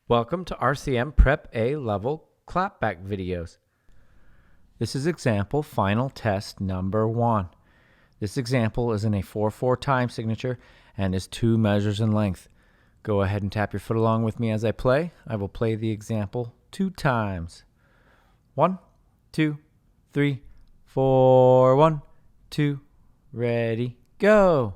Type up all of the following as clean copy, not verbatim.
Welcome to RCM Prep A level clapback videos. This is example final test number 1. This example is in a 4/4 time signature and is 2 measures in length. Go ahead and tap your foot along with me as I play. I will play the example 2 times. 1, 2, 3, 4, 1, 2, ready, go.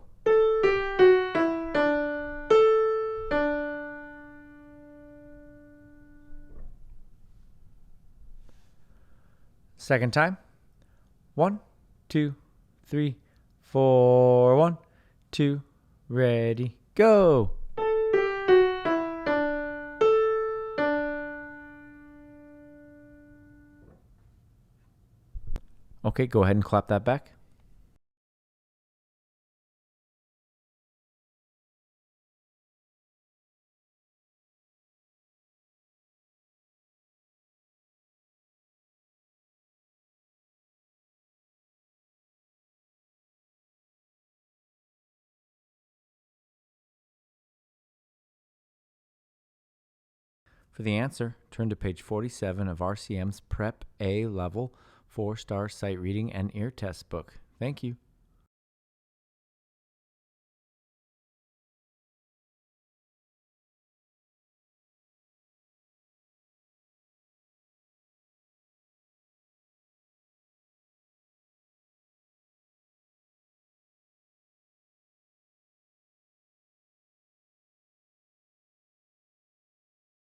Second time. 1, 2, 3, 4, 1, 2, ready, go. Okay, go ahead and clap that back. For the answer, turn to page 47 of RCM's Prep A Level 4-Star Sight Reading and Ear Test book. Thank you.